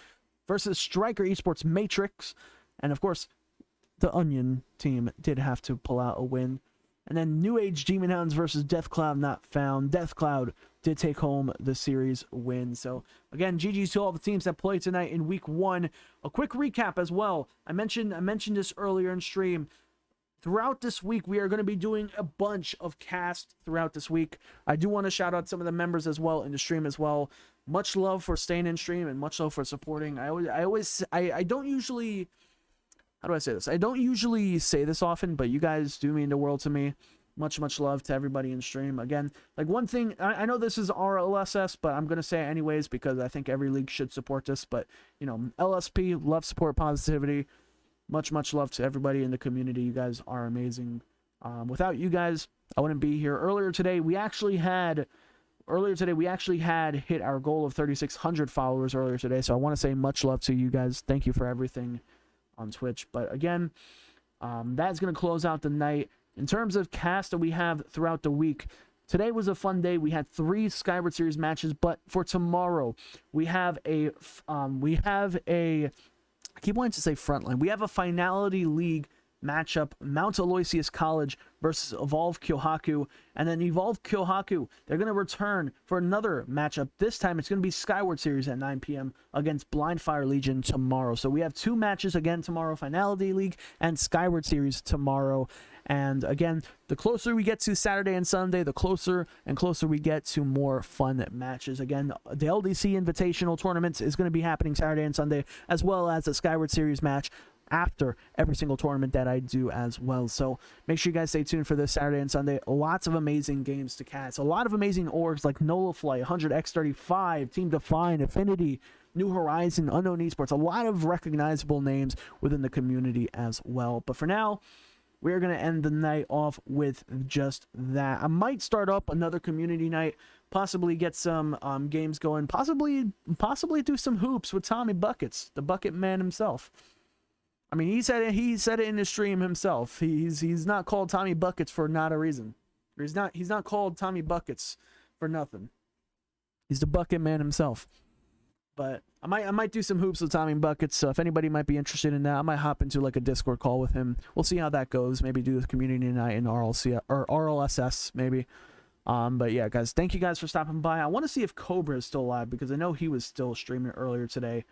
versus Striker Esports Matrix. And of course, the Onion team did have to pull out a win. And then New Age Demonhounds versus Deathcloud Not Found. Deathcloud did take home the series win. So again, GG's to all the teams that played tonight in week 1. A quick recap as well. I mentioned this earlier in stream. Throughout this week, we are going to be doing a bunch of casts throughout this week. I do want to shout out some of the members as well in the stream as well. Much love for staying in stream and much love for supporting. I don't usually... How do I say this? I don't usually say this often, but you guys do mean the world to me. Much love to everybody in stream. Again, like one thing, I know this is RLSS, but I'm going to say it anyways because I think every league should support this. But, you know, LSP, love, support, positivity. Much love to everybody in the community. You guys are amazing. Without you guys, I wouldn't be here. Earlier today, we actually had earlier today, we actually had hit our goal of 3,600 followers earlier today. So I want to say much love to you guys. Thank you for everything on Twitch. But again, that's going to close out the night. In terms of cast that we have throughout the week, today was a fun day. We had 3 Skyward Series matches, but for tomorrow, we have a I keep wanting to say Frontline. We have a Finality League matchup, Mount Aloysius College versus Evolve Kyohaku, and then Evolve Kyohaku, they're going to return for another matchup. This time it's going to be Skyward Series at 9 p.m. against Blind Fire Legion tomorrow. So we have 2 matches again tomorrow, Finality League and Skyward Series tomorrow. And again, the closer we get to Saturday and Sunday, the closer and closer we get to more fun matches. Again, the LDC Invitational Tournaments is going to be happening Saturday and Sunday, as well as a Skyward Series match after every single tournament that I do as well. So make sure you guys stay tuned for this Saturday and Sunday. Lots of amazing games to cast. A lot of amazing orgs like Nola Flight, 100x35, Team Define, Affinity, New Horizon, Unknown Esports. A lot of recognizable names within the community as well. But for now, we're going to end the night off with just that. I might start up another community night, possibly get some games going, possibly do some hoops with Tommy Buckets, the Bucket Man himself. I mean, he said it in his stream himself. He's not called Tommy Buckets for not a reason. Or he's not called Tommy Buckets for nothing. He's the Bucket Man himself. But I might do some hoops with Tommy Buckets. So if anybody might be interested in that, I might hop into like a Discord call with him. We'll see how that goes. Maybe do the community night in RLC or RLSS maybe. But yeah, guys, thank you guys for stopping by. I want to see if Cobra is still alive because I know he was still streaming earlier today.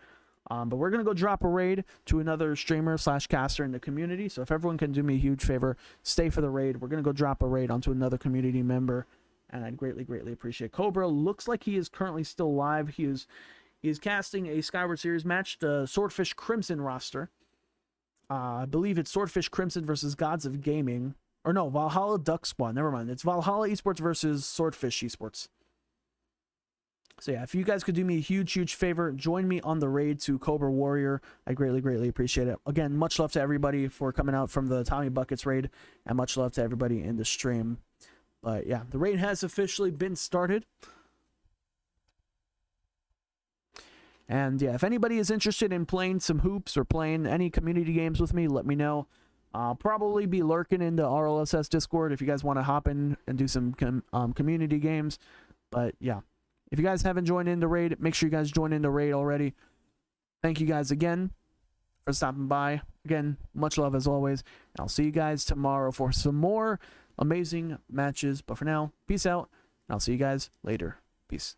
But we're going to go drop a raid to another streamer / caster in the community. So if everyone can do me a huge favor, stay for the raid. We're going to go drop a raid onto another community member. And I'd greatly, greatly appreciate it. Cobra looks like he is currently still live. He is casting a Skyward Series match, the Swordfish Crimson roster. I believe it's Swordfish Crimson versus Gods of Gaming. Or no, Valhalla Duck Spawn. Never mind. It's Valhalla Esports versus Swordfish Esports. So yeah, if you guys could do me a huge, huge favor, join me on the raid to Cobra Warrior. I greatly, greatly appreciate it. Again, much love to everybody for coming out from the Tommy Buckets raid, and much love to everybody in the stream. But yeah, the raid has officially been started. And yeah, if anybody is interested in playing some hoops or playing any community games with me, let me know. I'll probably be lurking in the RLSS Discord if you guys want to hop in and do some community games. But yeah. If you guys haven't joined in the raid, make sure you guys join in the raid already. Thank you guys again for stopping by. Again, much love as always. And I'll see you guys tomorrow for some more amazing matches. But for now, peace out. And I'll see you guys later. Peace.